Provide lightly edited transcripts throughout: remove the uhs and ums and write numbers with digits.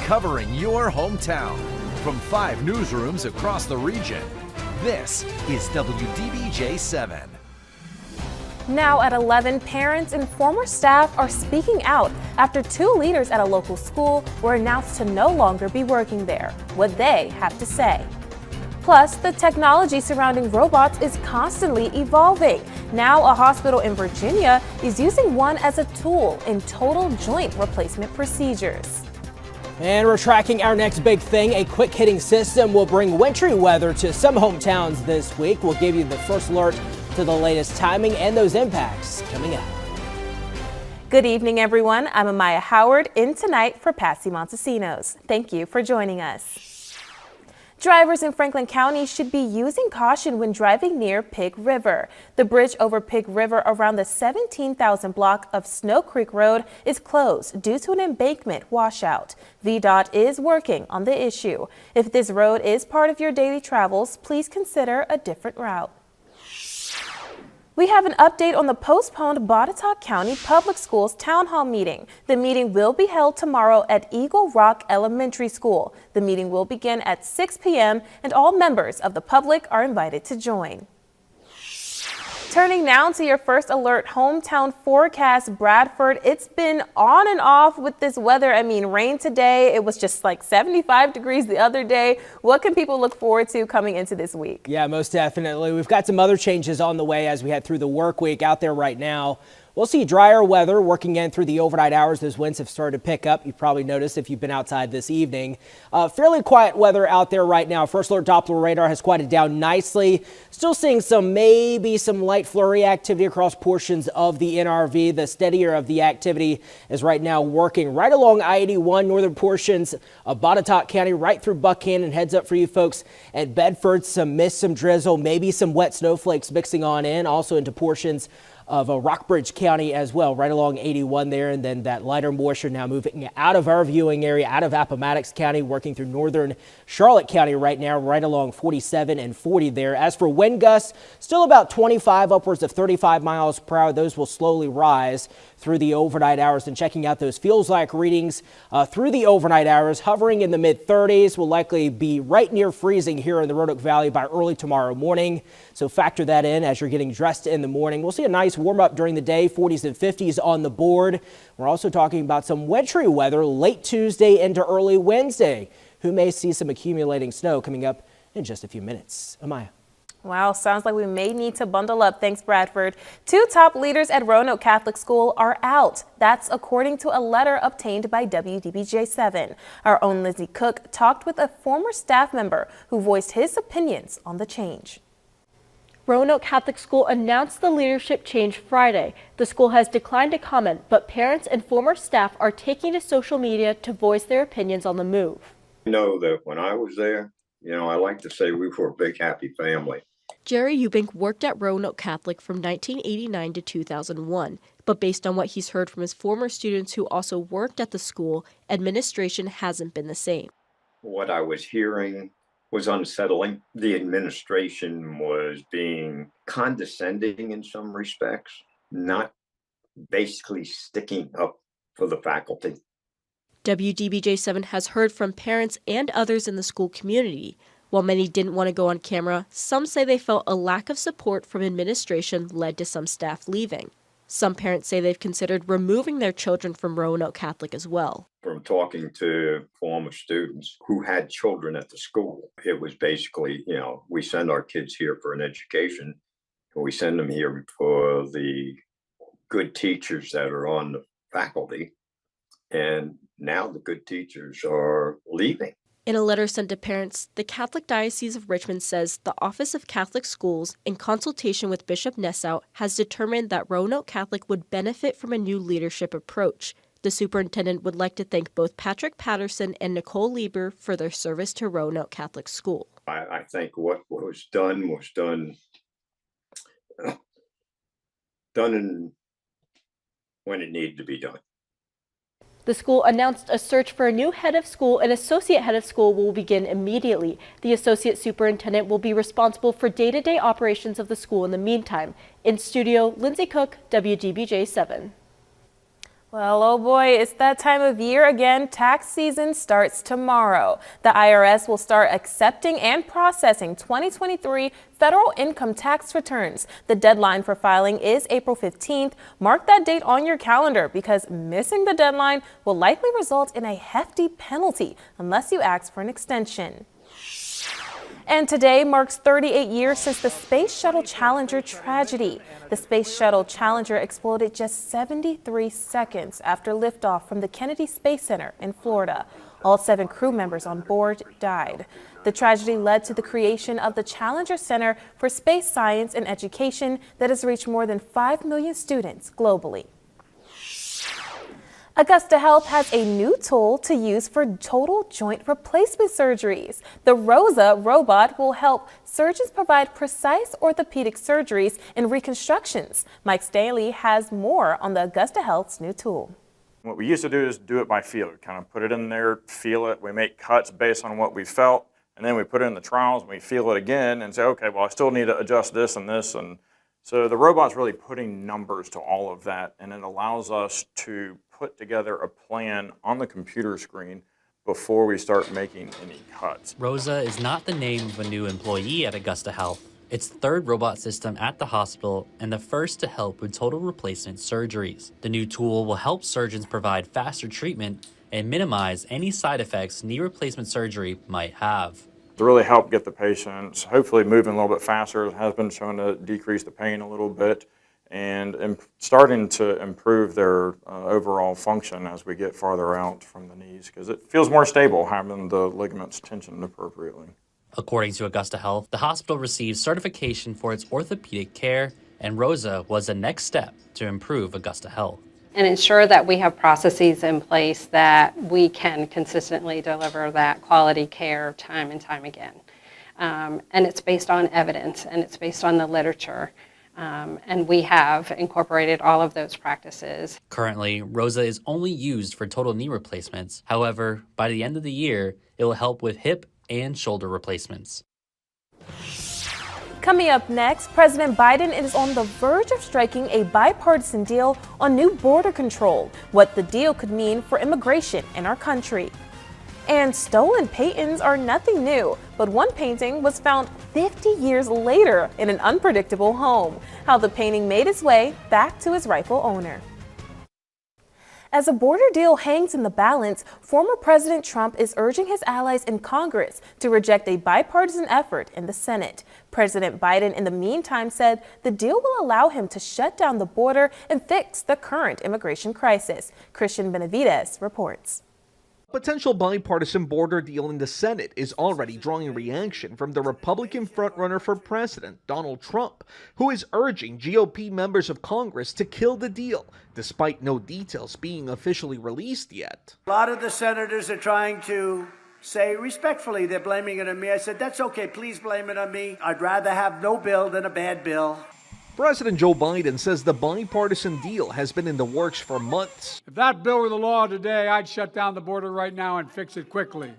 covering your hometown. From 5 newsrooms across the region, this is WDBJ 7. Now at 11, parents and former staff are speaking out after 2 leaders at a local school were announced to no longer be working there. What they have to say. Plus, the technology surrounding robots is constantly evolving. Now, a hospital in Virginia is using one as a tool in total joint replacement procedures. And we're tracking our next big thing. A quick-hitting system will bring wintry weather to some hometowns this week. We'll give you the first alert to the latest timing and those impacts coming up. Good evening, everyone. I'm Amaiya Howard in tonight for Patsy Montesinos. Thank you for joining us. Drivers in Franklin County should be using caution when driving near Pig River. The bridge over Pig River around the 17,000 block of Snow Creek Road is closed due to an embankment washout. VDOT is working on the issue. If this road is part of your daily travels, please consider a different route. We have an update on the postponed Botetourt County Public Schools Town Hall meeting. The meeting will be held tomorrow at Eagle Rock Elementary School. The meeting will begin at 6 p.m. and all members of the public are invited to join. Turning now to your first alert hometown forecast, Bradford. It's been on and off with this weather. I mean, rain today. It was just like 75 degrees the other day. What can people look forward to coming into this week? Yeah, most definitely. We've got some other changes on the way as we head through the work week out there right now. We'll see drier weather working in through the overnight hours. Those winds have started to pick up. You've probably noticed if you've been outside this evening. Fairly quiet weather out there right now. First alert Doppler radar has quieted down nicely. Still seeing maybe some light flurry activity across portions of the NRV. The steadier of the activity is right now working right along I-81, northern portions of Botetourt County, right through Buckhannon. Heads up for you folks at Bedford. Some mist, some drizzle, maybe some wet snowflakes mixing on in. Also into portions of Rockbridge County as well, right along 81 there. And then that lighter moisture now moving out of our viewing area, out of Appomattox County, working through northern Charlotte County right now, right along 47 and 40 there. As for wind gusts, still about 25, upwards of 35 miles per hour. Those will slowly rise through the overnight hours. And checking out those feels like readings through the overnight hours, hovering in the mid 30s, will likely be right near freezing here in the Roanoke Valley by early tomorrow morning. So factor that in as you're getting dressed in the morning. We'll see a nice warm up during the day, 40s and 50s on the board. We're also talking about some wintry weather late Tuesday into early Wednesday. Who may see some accumulating snow coming up in just a few minutes. Amaiya. Wow, sounds like we may need to bundle up. Thanks, Bradford. 2 top leaders at Roanoke Catholic School are out. That's according to a letter obtained by WDBJ 7. Our own Lizzie Cook talked with a former staff member who voiced his opinions on the change. Roanoke Catholic School announced the leadership change Friday. The school has declined to comment, but parents and former staff are taking to social media to voice their opinions on the move. I know that when I was there, I like to say we were a big, happy family. Jerry Eubank worked at Roanoke Catholic from 1989 to 2001, but based on what he's heard from his former students who also worked at the school, administration hasn't been the same. What I was hearing was unsettling. The administration was being condescending in some respects, not basically sticking up for the faculty. WDBJ 7 has heard from parents and others in the school community. While many didn't want to go on camera, some say they felt a lack of support from administration led to some staff leaving. Some parents say they've considered removing their children from Roanoke Catholic as well. From talking to former students who had children at the school, it was basically, we send our kids here for an education, and we send them here for the good teachers that are on the faculty. And now the good teachers are leaving. In a letter sent to parents, the Catholic Diocese of Richmond says the Office of Catholic Schools, in consultation with Bishop Nessau, has determined that Roanoke Catholic would benefit from a new leadership approach. The superintendent would like to thank both Patrick Patterson and Nicole Lieber for their service to Roanoke Catholic School. I think what was done in when it needed to be done. The school announced a search for a new head of school and associate head of school will begin immediately. The associate superintendent will be responsible for day-to-day operations of the school in the meantime. In studio, Lindsay Cook, WDBJ 7. Well, oh boy, it's that time of year again. Tax season starts tomorrow. The IRS will start accepting and processing 2023 federal income tax returns. The deadline for filing is April 15th. Mark that date on your calendar because missing the deadline will likely result in a hefty penalty unless you ask for an extension. And today marks 38 years since the Space Shuttle Challenger tragedy. The Space Shuttle Challenger exploded just 73 seconds after liftoff from the Kennedy Space Center in Florida. All 7 crew members on board died. The tragedy led to the creation of the Challenger Center for Space Science and Education that has reached more than 5 million students globally. Augusta Health has a new tool to use for total joint replacement surgeries. The ROSA robot will help surgeons provide precise orthopedic surgeries and reconstructions. Mike Staley has more on the Augusta Health's new tool. What we used to do is do it by feel. We kind of put it in there, feel it. We make cuts based on what we felt, and then we put it in the trials and we feel it again and say, okay, well, I still need to adjust this and this. And so the robot's really putting numbers to all of that, and it allows us to put together a plan on the computer screen before we start making any cuts. Rosa is not the name of a new employee at Augusta Health. It's the third robot system at the hospital and the first to help with total replacement surgeries. The new tool will help surgeons provide faster treatment and minimize any side effects knee replacement surgery might have. To really help get the patients hopefully moving a little bit faster, it has been shown to decrease the pain a little bit and starting to improve their overall function as we get farther out from the knees because it feels more stable having the ligaments tensioned appropriately. According to Augusta Health, the hospital received certification for its orthopedic care, and ROSA was the next step to improve Augusta Health. And ensure that we have processes in place that we can consistently deliver that quality care time and time again. And it's based on evidence and it's based on the literature. And we have incorporated all of those practices. Currently, ROSA is only used for total knee replacements. However, by the end of the year, it will help with hip and shoulder replacements. Coming up next, President Biden is on the verge of striking a bipartisan deal on new border control, what the deal could mean for immigration in our country. And stolen paintings are nothing new, but one painting was found 50 years later in an unpredictable home. How the painting made its way back to its rightful owner. As a border deal hangs in the balance, former President Trump is urging his allies in Congress to reject a bipartisan effort in the Senate. President Biden, in the meantime, said the deal will allow him to shut down the border and fix the current immigration crisis. Christian Benavides reports. Potential bipartisan border deal in the Senate is already drawing reaction from the Republican frontrunner for president, Donald Trump, who is urging GOP members of Congress to kill the deal, despite no details being officially released yet. A lot of the senators are trying to say respectfully they're blaming it on me. I said, that's okay, please blame it on me. I'd rather have no bill than a bad bill. President Joe Biden says the bipartisan deal has been in the works for months. If that bill were the law today, I'd shut down the border right now and fix it quickly.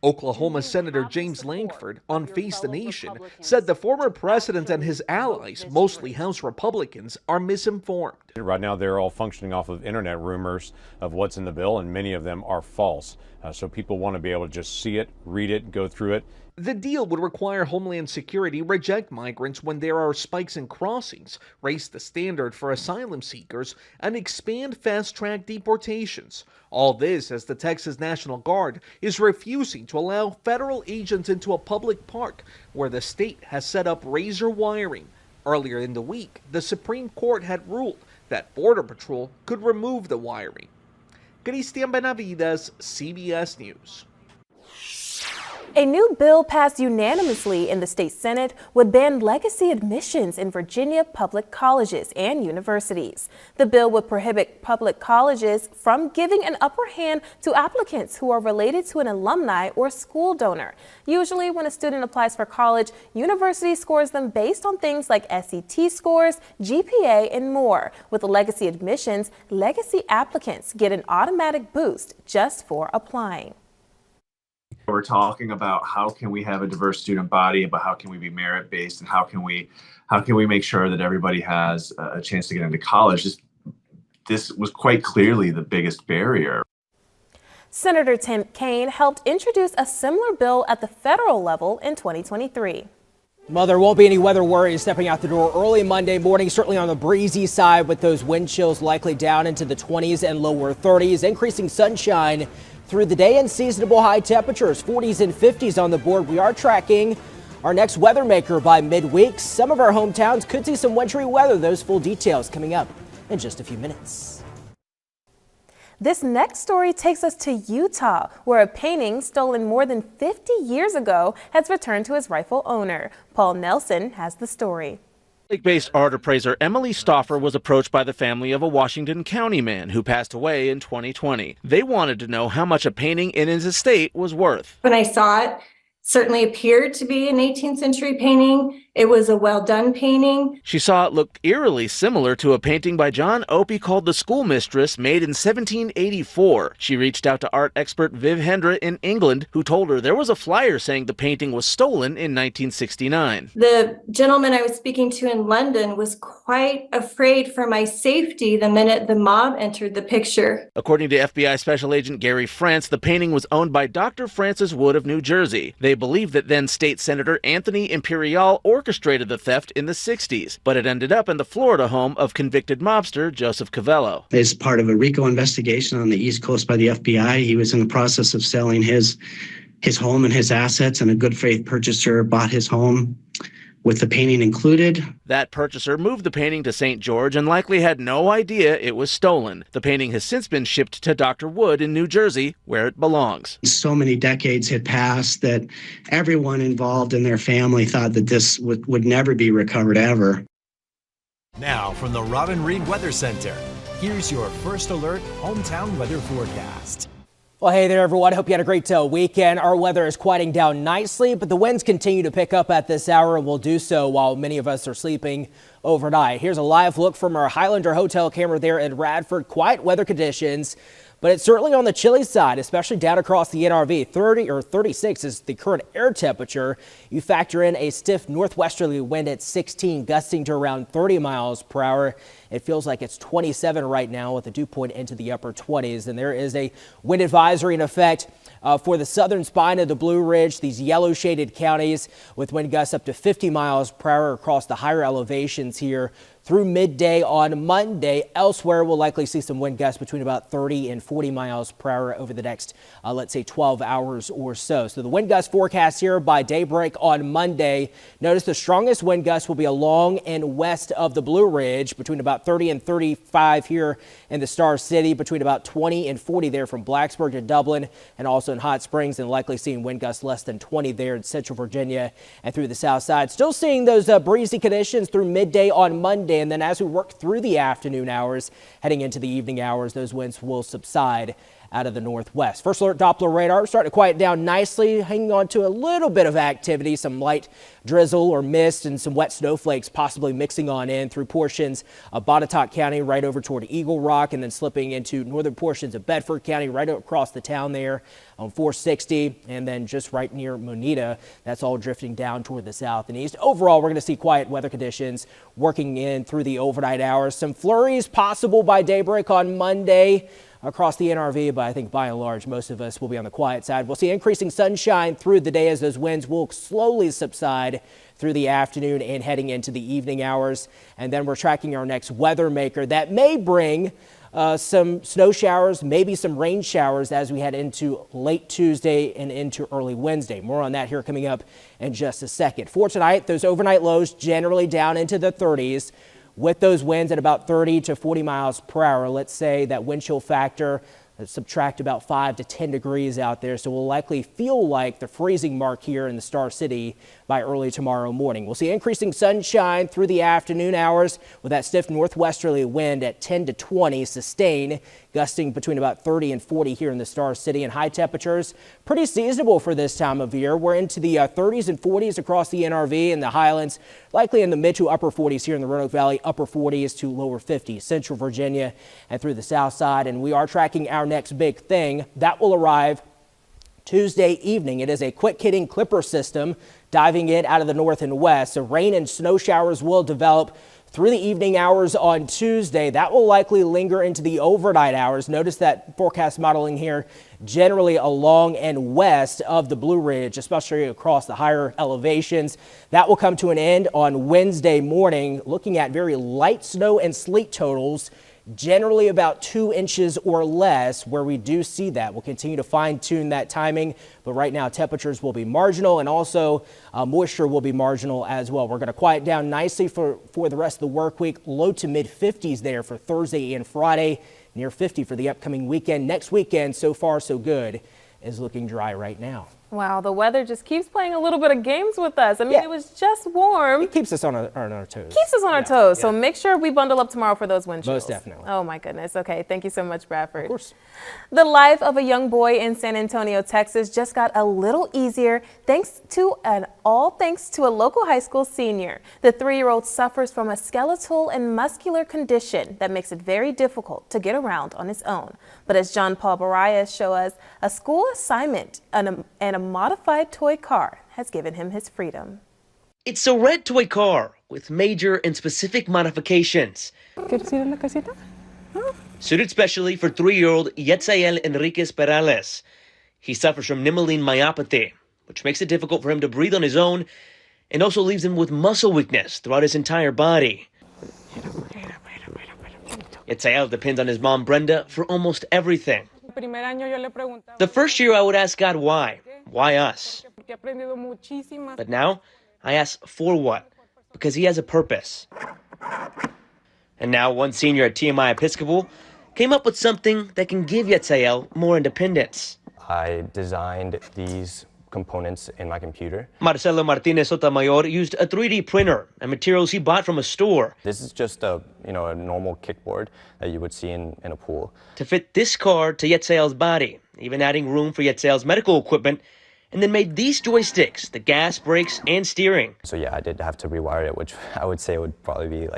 Oklahoma Senator James Lankford on Face the Nation said the former president and his allies, mostly House Republicans, are misinformed. Right now they're all functioning off of internet rumors of what's in the bill, and many of them are false. So people want to be able to just see it, read it, go through it. The deal would require Homeland Security reject migrants when there are spikes in crossings, raise the standard for asylum seekers, and expand fast-track deportations. All this as the Texas National Guard is refusing to allow federal agents into a public park where the state has set up razor wiring. Earlier in the week, the Supreme Court had ruled that Border Patrol could remove the wiring. Christian Benavides, CBS News. A new bill passed unanimously in the state Senate would ban legacy admissions in Virginia public colleges and universities. The bill would prohibit public colleges from giving an upper hand to applicants who are related to an alumni or school donor. Usually when a student applies for college, university scores them based on things like SAT scores, GPA, and more. With legacy admissions, legacy applicants get an automatic boost just for applying. We're talking about how can we have a diverse student body, but how can we be merit-based, and how can we make sure that everybody has a chance to get into college. Just this was quite clearly the biggest barrier. Senator Tim Kaine helped introduce a similar bill at the federal level in 2023. Well, there won't be any weather worries stepping out the door early Monday morning, certainly on the breezy side with those wind chills likely down into the 20s and lower 30s, increasing sunshine through the day and seasonable high temperatures, 40s and 50s on the board. We are tracking our next weather maker by midweek. Some of our hometowns could see some wintry weather. Those full details coming up in just a few minutes. This next story takes us to Utah, where a painting stolen more than 50 years ago has returned to its rightful owner. Paul Nelson has the story. Based art appraiser Emily Stauffer was approached by the family of a Washington County man who passed away in 2020. They wanted to know how much a painting in his estate was worth. When I saw it, certainly appeared to be an 18th century painting. It was a well-done painting. She saw it looked eerily similar to a painting by John Opie called The Schoolmistress, made in 1784. She reached out to art expert Viv Hendra in England, who told her there was a flyer saying the painting was stolen in 1969. The gentleman I was speaking to in London was quite afraid for my safety the minute the mob entered the picture. According to FBI Special Agent Gary France, the painting was owned by Dr. Francis Wood of New Jersey. They believe that then State Senator Anthony Imperial orchestrated the theft in the 60s, but it ended up in the Florida home of convicted mobster Joseph Covello. As part of a RICO investigation on the East Coast by the FBI, he was in the process of selling his home and his assets, and a good faith purchaser bought his home with the painting included. That purchaser moved the painting to St. George and likely had no idea it was stolen. The painting has since been shipped to Dr. Wood in New Jersey, where it belongs. So many decades had passed that everyone involved in their family thought that this would never be recovered ever. Now from the Robin Reed Weather Center, here's your first alert hometown weather forecast. Well, hey there, everyone. Hope you had a great weekend. Our weather is quieting down nicely, but the winds continue to pick up at this hour and will do so while many of us are sleeping overnight. Here's a live look from our Highlander Hotel camera there in Radford. Quiet weather conditions, but it's certainly on the chilly side, especially down across the NRV. 30 or 36 is the current air temperature. You factor in a stiff northwesterly wind at 16, gusting to around 30 miles per hour. It feels like it's 27 right now with a dew point into the upper 20s. And there is a wind advisory in effect for the southern spine of the Blue Ridge, these yellow shaded counties, with wind gusts up to 50 miles per hour across the higher elevations here through midday on Monday. Elsewhere, we'll likely see some wind gusts between about 30 and 40 miles per hour over the next, let's say, 12 hours or so. So the wind gust forecast here by daybreak on Monday. Notice the strongest wind gusts will be along and west of the Blue Ridge, between about 30 and 35 here in the Star City, between about 20 and 40 there from Blacksburg to Dublin, and also in Hot Springs, and likely seeing wind gusts less than 20 there in Central Virginia and through the south side. Still seeing those breezy conditions through midday on Monday. And then as we work through the afternoon hours, heading into the evening hours, those winds will subside out of the northwest. First alert Doppler radar starting to quiet down nicely, hanging on to a little bit of activity, some light drizzle or mist and some wet snowflakes possibly mixing on in through portions of Botetourt County right over toward Eagle Rock, and then slipping into northern portions of Bedford County right across the town there on 460, and then just right near Moneta. That's all drifting down toward the south and east. Overall, we're going to see quiet weather conditions working in through the overnight hours. Some flurries possible by daybreak on Monday across the NRV, but I think by and large, most of us will be on the quiet side. We'll see increasing sunshine through the day as those winds will slowly subside through the afternoon and heading into the evening hours. And then we're tracking our next weather maker that may bring some snow showers, maybe some rain showers as we head into late Tuesday and into early Wednesday. More on that here coming up in just a second. For tonight, those overnight lows generally down into the 30s. With those winds at about 30 to 40 miles per hour. Let's say that wind chill factor, subtract about 5 to 10 degrees out there. So we'll likely feel like the freezing mark here in the Star City by early tomorrow morning. We'll see increasing sunshine through the afternoon hours with that stiff northwesterly wind at 10 to 20 sustain, gusting between about 30 and 40 here in the Star City, and high temperatures pretty seasonable for this time of year. We're into the 30s and 40s across the NRV and the Highlands, likely in the mid to upper 40s here in the Roanoke Valley, upper 40s to lower 50s, Central Virginia and through the south side. And we are tracking our next big thing that will arrive Tuesday evening. It is a quick hitting clipper system diving in out of the north and west. So rain and snow showers will develop through the evening hours on Tuesday. That will likely linger into the overnight hours. Notice that forecast modeling here generally along and west of the Blue Ridge, especially across the higher elevations. That will come to an end on Wednesday morning, looking at very light snow and sleet totals, generally about 2 inches or less where we do see that. We'll continue to fine tune that timing, but right now temperatures will be marginal and also moisture will be marginal as well. We're going to quiet down nicely for the rest of the work week. Low to mid 50s there for Thursday and Friday, near 50 for the upcoming weekend. Next weekend, so far so good, is looking dry right now. Wow, the weather just keeps playing a little bit of games with us. I mean, it was just warm. It keeps us on our toes. Keeps us on our toes. So make sure we bundle up tomorrow for those wind chills. Most definitely. Oh my goodness. Okay, thank you so much, Bradford. Of course. The life of a young boy in San Antonio, Texas just got a little easier thanks to a local high school senior. The 3-year-old suffers from a skeletal and muscular condition that makes it very difficult to get around on his own. But as John Paul Baraya shows us, a school assignment and a modified toy car has given him his freedom. It's a red toy car with major and specific modifications. Suited specially for 3-year-old Yetzael Enriquez Perales. He suffers from Nemaline myopathy, which makes it difficult for him to breathe on his own and also leaves him with muscle weakness throughout his entire body. Yetzael depends on his mom Brenda for almost everything. The first year I would ask God why? Why us? But now I ask for what? Because he has a purpose. And now one senior at TMI Episcopal came up with something that can give Yetzael more independence. I designed these components in my computer. Marcelo Martinez Sotomayor used a 3D printer and materials he bought from a store. This is just a normal kickboard that you would see in a pool. To fit this car to Yetzael's body, even adding room for Yetzael's medical equipment, and then made these joysticks, the gas, brakes, and steering. So yeah, I did have to rewire it, which I would say would probably be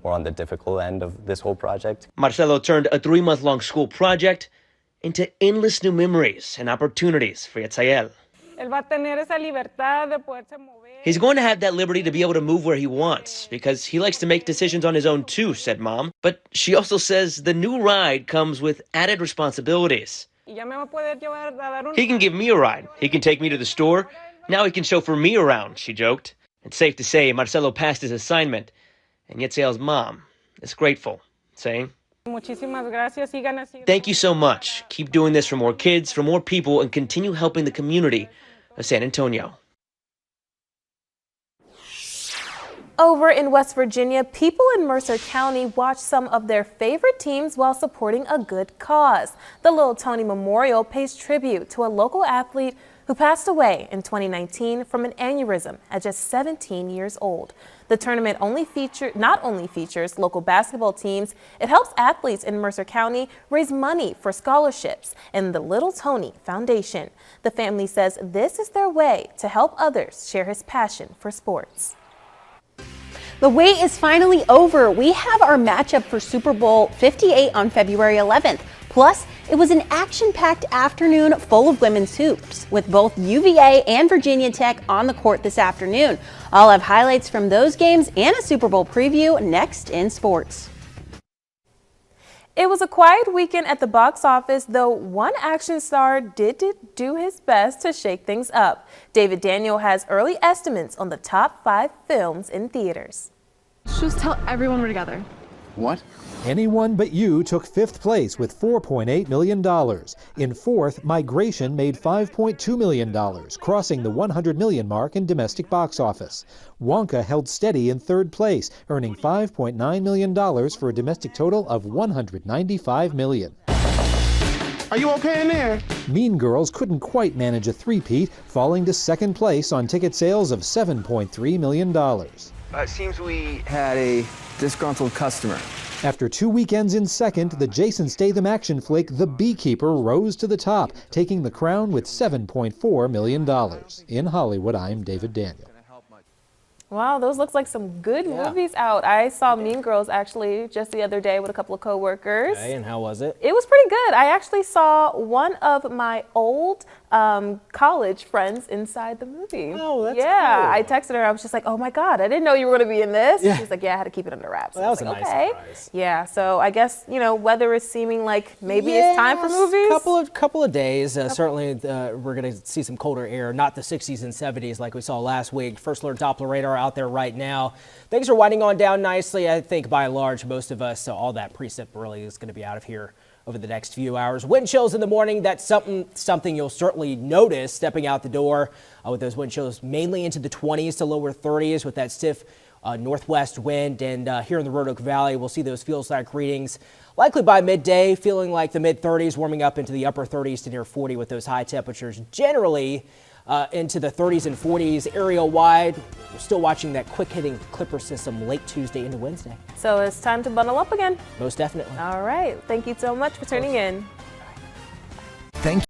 more on the difficult end of this whole project. Marcelo turned a 3-month-long school project into endless new memories and opportunities for Yetzael. He's going to have that liberty to be able to move where he wants because he likes to make decisions on his own too, said Mom. But she also says the new ride comes with added responsibilities. He can give me a ride. He can take me to the store. Now he can chauffeur me around, she joked. It's safe to say Marcelo passed his assignment, and Yetzael's mom is grateful, saying, "Thank you so much. Keep doing this for more kids, for more people, and continue helping the community of San Antonio." Over in West Virginia, people in Mercer County watch some of their favorite teams while supporting a good cause. The Little Tony Memorial pays tribute to a local athlete who passed away in 2019 from an aneurysm at just 17 years old. The tournament not only features local basketball teams, it helps athletes in Mercer County raise money for scholarships and the Little Tony Foundation. The family says this is their way to help others share his passion for sports. The wait is finally over. We have our matchup for Super Bowl 58 on February 11th. Plus, it was an action-packed afternoon full of women's hoops, with both UVA and Virginia Tech on the court this afternoon. I'll have highlights from those games and a Super Bowl preview next in sports. It was a quiet weekend at the box office, though one action star did do his best to shake things up. David Daniel has early estimates on the top 5 films in theaters. Just tell everyone we're together. What? Anyone But You took 5th place with $4.8 million. In 4th, Migration made $5.2 million, crossing the $100 million mark in domestic box office. Wonka held steady in 3rd place, earning $5.9 million for a domestic total of $195 million. Are you okay in there? Mean Girls couldn't quite manage a three-peat, falling to 2nd place on ticket sales of $7.3 million. It seems we had a disgruntled customer. After 2 weekends in 2nd, the Jason Statham action flick The Beekeeper rose to the top, taking the crown with $7.4 million. In Hollywood, I'm David Daniel. Wow, those looks like some good movies out. I saw Mean Girls actually just the other day with a couple of coworkers. Okay, and how was it? It was pretty good. I actually saw one of my old college friends inside the movie. Oh, that's yeah. cool. I texted her. I was just like, oh my God, I didn't know you were going to be in this. Yeah. She was like, yeah, I had to keep it under wraps. Well, that was a nice surprise. Yeah. So I guess, weather is seeming like maybe it's time for movies. Couple of days. Certainly, we're going to see some colder air, not the 60s and 70s like we saw last week. First alert Doppler radar out there right now. Things are winding on down nicely. I think by and large, most of us, all that precip really is going to be out of here over the next few hours. Wind chills in the morning, that's something you'll certainly notice stepping out the door with those wind chills mainly into the 20s to lower 30s with that stiff northwest wind. And here in the Roanoke Valley, we'll see those feels-like readings likely by midday, feeling like the mid-30s, warming up into the upper 30s to near 40 with those high temperatures generally into the 30s and 40s area-wide. We're still watching that quick-hitting Clipper system late Tuesday into Wednesday. So it's time to bundle up again. Most definitely. All right. Thank you so much for tuning in. Thank